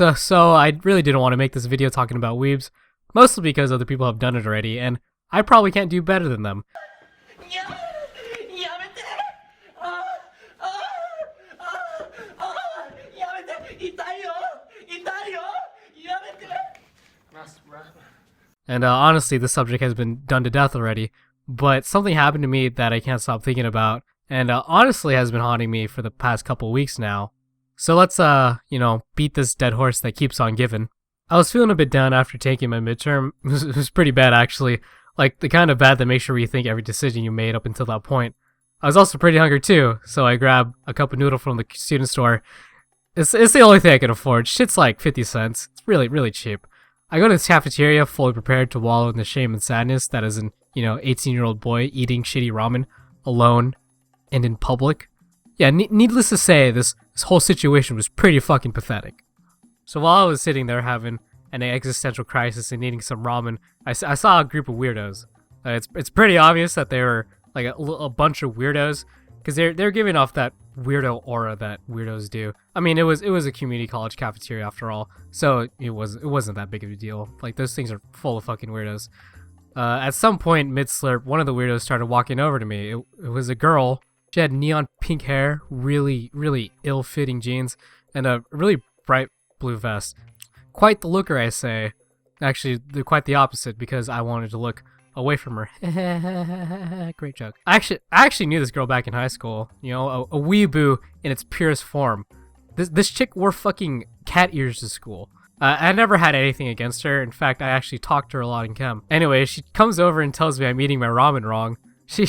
So I really didn't want to make this video talking about weebs, mostly because other people have done it already, and I probably can't do better than them. And honestly, the subject has been done to death already, but something happened to me that I can't stop thinking about, and honestly has been haunting me for the past couple weeks now. So let's, beat this dead horse that keeps on giving. I was feeling a bit down after taking my midterm. It was pretty bad, actually. Like, the kind of bad that makes you rethink every decision you made up until that point. I was also pretty hungry too, so I grabbed a cup of noodle from the student store. It's the only thing I can afford. Shit's like 50 cents. It's really, really cheap. I go to the cafeteria fully prepared to wallow in the shame and sadness that is an, 18-year-old boy eating shitty ramen alone and in public. Yeah, needless to say, this whole situation was pretty fucking pathetic. So while I was sitting there having an existential crisis and eating some ramen, I saw a group of weirdos. It's pretty obvious that they were like a bunch of weirdos, because they're giving off that weirdo aura that weirdos do. I mean, it was a community college cafeteria after all, so it wasn't that big of a deal. Like, those things are full of fucking weirdos. At some point mid slurp, one of the weirdos started walking over to me. It was a girl. She had neon pink hair, really, really ill-fitting jeans, and a really bright blue vest. Quite the looker, I say. Actually, quite the opposite, because I wanted to look away from her. Great joke. I actually knew this girl back in high school. A weeaboo in its purest form. This chick wore fucking cat ears to school. I never had anything against her. In fact, I actually talked to her a lot in chem. Anyway, she comes over and tells me I'm eating my ramen wrong. She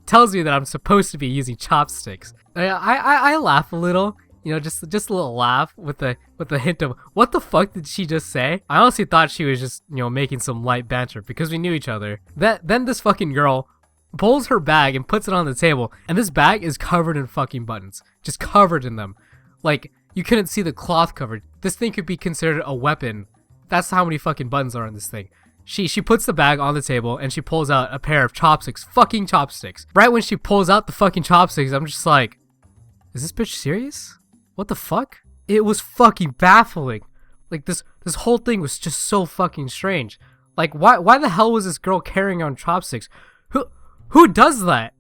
tells me that I'm supposed to be using chopsticks. I laugh a little. Just a little laugh with a hint of, what the fuck did she just say? I honestly thought she was just, making some light banter because we knew each other. Then this fucking girl pulls her bag and puts it on the table, and this bag is covered in fucking buttons. Just covered in them. Like, you couldn't see the cloth covered. This thing could be considered a weapon. That's how many fucking buttons are on this thing. She puts the bag on the table and she pulls out a pair of chopsticks. Fucking chopsticks. Right when she pulls out the fucking chopsticks, I'm just like, is this bitch serious? What the fuck? It was fucking baffling. Like, this whole thing was just so fucking strange. Like, why the hell was this girl carrying on chopsticks? Who does that?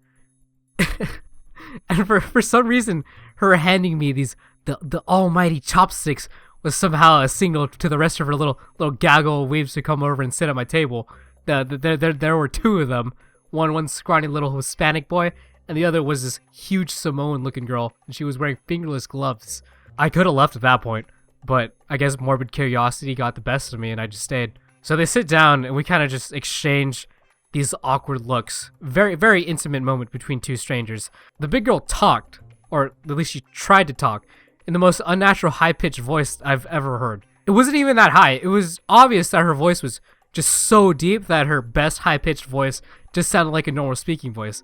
And for some reason, her handing me the almighty chopsticks was somehow a signal to the rest of her little gaggle of weebs to come over and sit at my table. There were two of them. One scrawny little Hispanic boy, and the other was this huge Samoan-looking girl, and she was wearing fingerless gloves. I could have left at that point, but I guess morbid curiosity got the best of me, and I just stayed. So they sit down, and we kind of just exchange these awkward looks. Very, very intimate moment between two strangers. The big girl talked, or at least she tried to talk, in the most unnatural high-pitched voice I've ever heard. It wasn't even that high. It was obvious that her voice was just so deep that her best high-pitched voice just sounded like a normal speaking voice.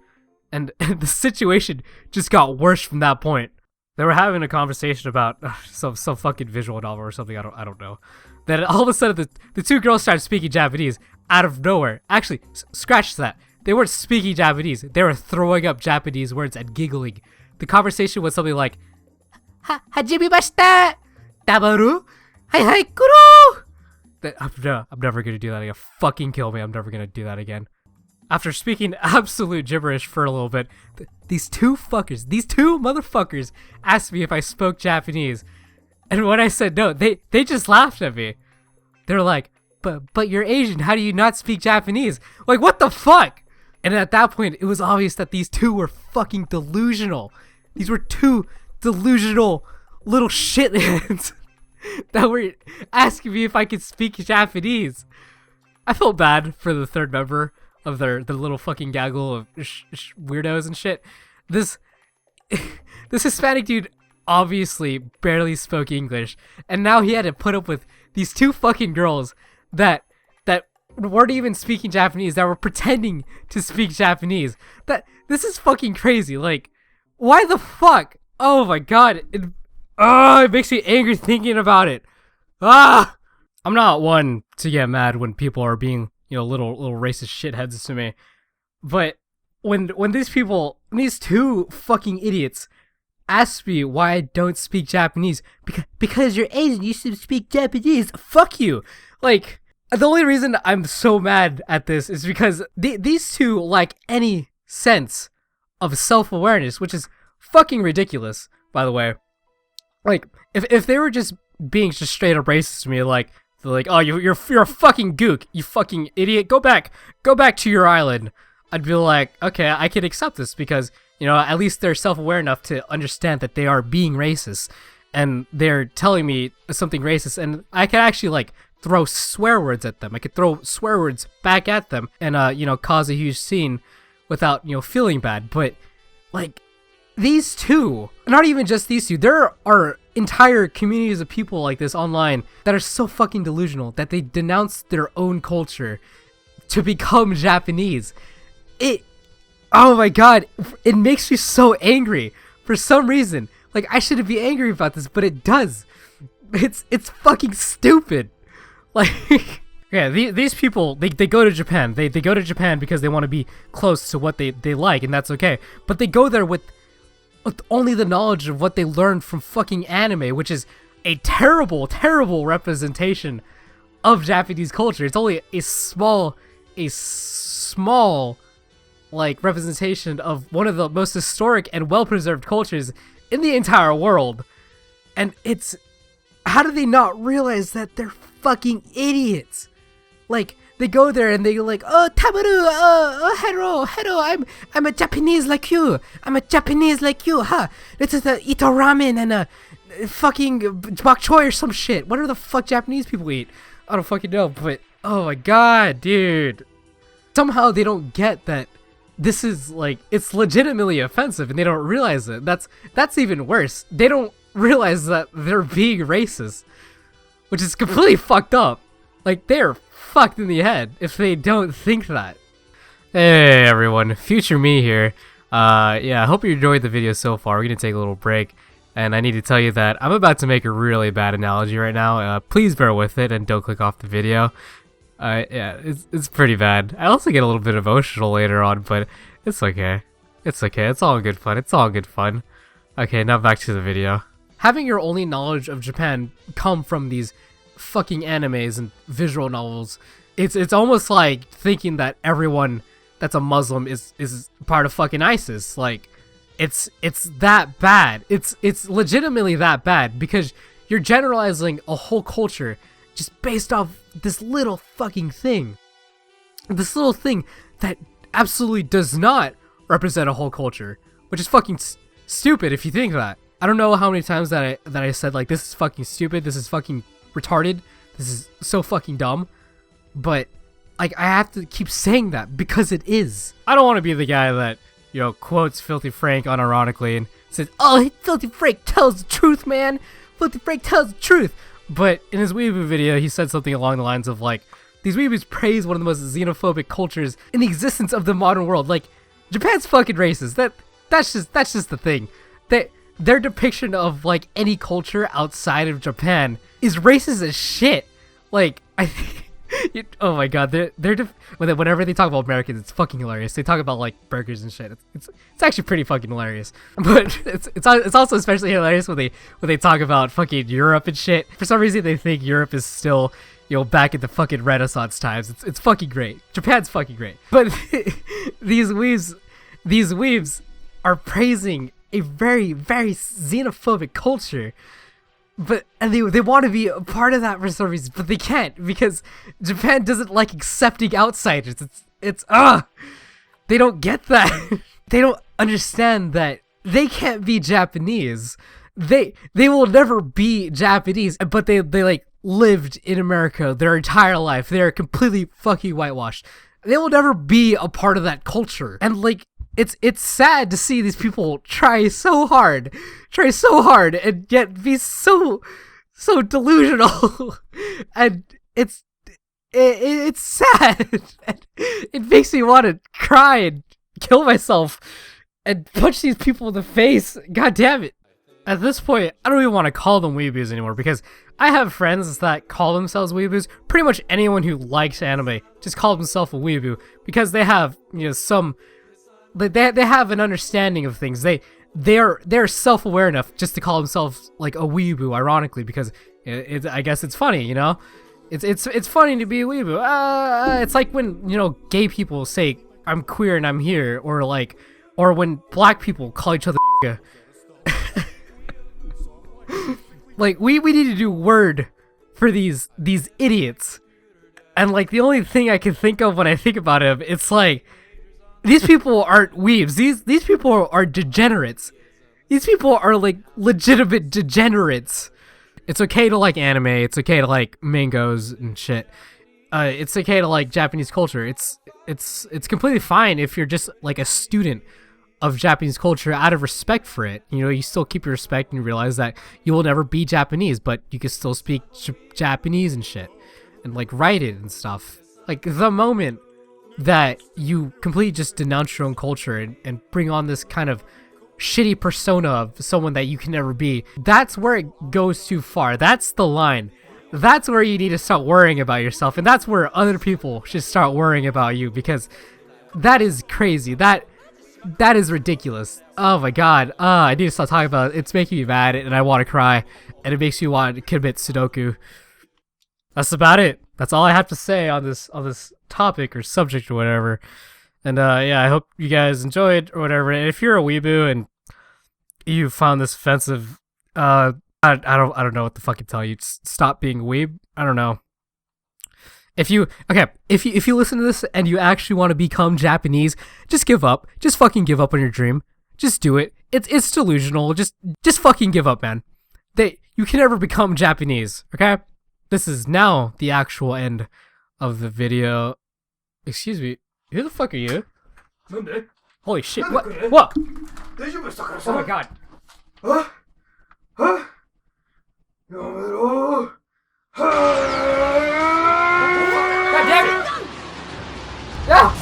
And the situation just got worse from that point. They were having a conversation about some fucking visual novel or something, I don't know. Then all of a sudden the two girls started speaking Japanese out of nowhere. Actually, scratch that. They weren't speaking Japanese. They were throwing up Japanese words and giggling. The conversation was something like, Hajimimashita! Dabaru! Hai kuro! I'm never gonna do that again. Fucking kill me. I'm never gonna do that again. After speaking absolute gibberish for a little bit, these two motherfuckers asked me if I spoke Japanese. And when I said no, they just laughed at me. They're like, but you're Asian, how do you not speak Japanese? Like, what the fuck? And at that point, it was obvious that these two were fucking delusional. These were two delusional little shitheads that were asking me if I could speak Japanese. I felt bad for the third member of the little fucking gaggle of weirdos and shit. This Hispanic dude obviously barely spoke English, and now he had to put up with these two fucking girls that weren't even speaking Japanese, that were pretending to speak Japanese. This is fucking crazy. Like, why the fuck? Oh my god. It makes me angry thinking about it. I'm not one to get mad when people are being, little racist shitheads to me. But when these two fucking idiots ask me why I don't speak Japanese. Because you're Asian, you should speak Japanese. Fuck you. Like, the only reason I'm so mad at this is because these two lack any sense of self-awareness, which is fucking ridiculous, by the way. Like, if they were just being just straight up racist to me, like, they're like, oh, you're a fucking gook, you fucking idiot, go back to your island, I'd be like, okay, I can accept this because, you know, at least they're self-aware enough to understand that they are being racist, and they're telling me something racist, and I can actually, like, throw swear words at them. I could throw swear words back at them and, you know, cause a huge scene without, you know, feeling bad. But, like, these two, not even just these two, there are entire communities of people like this online that are so fucking delusional that they denounce their own culture to become Japanese. Oh my god, it makes me so angry for some reason. Like, I shouldn't be angry about this, but it does. It's fucking stupid. Like, yeah, these people, they go to Japan. They go to Japan because they want to be close to what they like, and that's okay. But they go there with only the knowledge of what they learned from fucking anime, which is a terrible, terrible representation of Japanese culture. It's only a small, like, representation of one of the most historic and well-preserved cultures in the entire world. And it's, how do they not realize that they're fucking idiots? Like, they go there and they're like, oh, Tabaru, hello, I'm a Japanese like you. I'm a Japanese like you, huh? This is the eat a ramen and a fucking bok choy or some shit. What are the fuck Japanese people eat? I don't fucking know, but oh my god, dude. Somehow they don't get that this is, like, it's legitimately offensive and they don't realize it. That's even worse. They don't realize that they're being racist, which is completely fucked up. Like, they're fucked in the head if they don't think that. Hey everyone, future me here. Yeah, I hope you enjoyed the video so far. We're gonna take a little break, and I need to tell you that I'm about to make a really bad analogy right now. Please bear with it and don't click off the video. Yeah, it's pretty bad. I also get a little bit emotional later on, but it's okay. It's okay. It's all good fun. It's all good fun. Okay, now back to the video. Having your only knowledge of Japan come from these fucking animes and visual novels, it's almost like thinking that everyone that's a Muslim is part of fucking ISIS. Like, it's that bad. It's legitimately that bad because you're generalizing a whole culture just based off this little fucking thing. This little thing that absolutely does not represent a whole culture, which is fucking stupid if you think that. I don't know how many times that I said, like, this is fucking stupid, this is fucking retarded, this is so fucking dumb, but, like, I have to keep saying that because it is. I don't want to be the guy that, you know, quotes Filthy Frank unironically and says, oh, Filthy Frank tells the truth, man, Filthy Frank tells the truth. But in his Weeaboo video, he said something along the lines of, like, these Weeaboos praise one of the most xenophobic cultures in the existence of the modern world. Like, Japan's fucking racist. That's just the thing. Their depiction of, like, any culture outside of Japan is racist as shit. Like, I think, oh my god, whenever they talk about Americans, it's fucking hilarious. They talk about, like, burgers and shit. It's actually pretty fucking hilarious. But it's also especially hilarious when they talk about fucking Europe and shit. For some reason, they think Europe is still, you know, back in the fucking Renaissance times. It's fucking great. Japan's fucking great. But these weebs are praising a very, very xenophobic culture. And they want to be a part of that for some reason, but they can't because Japan doesn't like accepting outsiders. They don't get that. They don't understand that they can't be Japanese. They will never be Japanese, but they like lived in America their entire life. They're completely fucking whitewashed. They will never be a part of that culture. And, like, it's sad to see these people try so hard and yet be so delusional. And it's sad. It makes me want to cry and kill myself and punch these people in the face. God damn it. At this point, I don't even want to call them weeaboos anymore because I have friends that call themselves weeaboos. Pretty much anyone who likes anime just calls themselves a weeaboo because they have, you know, they have an understanding of things. They they're self-aware enough just to call themselves like a weeaboo, ironically, because I guess it's funny, you know. It's funny to be a weeaboo. It's like when, you know, gay people say I'm queer and I'm here, or when black people call each other like we need to do word for these idiots. And like the only thing I can think of when I think about it, it's like these people aren't weebs. These people are degenerates. These people are like legitimate degenerates. It's okay to like anime. It's okay to like mangoes and shit. It's okay to like Japanese culture. It's completely fine if you're just like a student of Japanese culture out of respect for it. You know, you still keep your respect and you realize that you will never be Japanese, but you can still speak Japanese and shit and like write it and stuff. Like the moment that you completely just denounce your own culture and bring on this kind of shitty persona of someone that you can never be, that's where it goes too far. That's the line. That's where you need to start worrying about yourself, and that's where other people should start worrying about you, because that is crazy. That is ridiculous. Oh my god. I need to stop talking about it. It's making me mad and I want to cry, and it makes me want to commit Sudoku. That's about it. That's all I have to say on this topic or subject or whatever. And yeah, I hope you guys enjoyed or whatever. And if you're a weeaboo and you found this offensive, I don't know what to fucking tell you. Just stop being a weeb. I don't know. If you listen to this and you actually want to become Japanese, just give up. Just fucking give up on your dream. Just do it. It's delusional. Just fucking give up, man. You can never become Japanese, okay? This is now the actual end of the video. Excuse me. Who the fuck are you? Holy shit. What? Oh my god. God damn it! Yeah!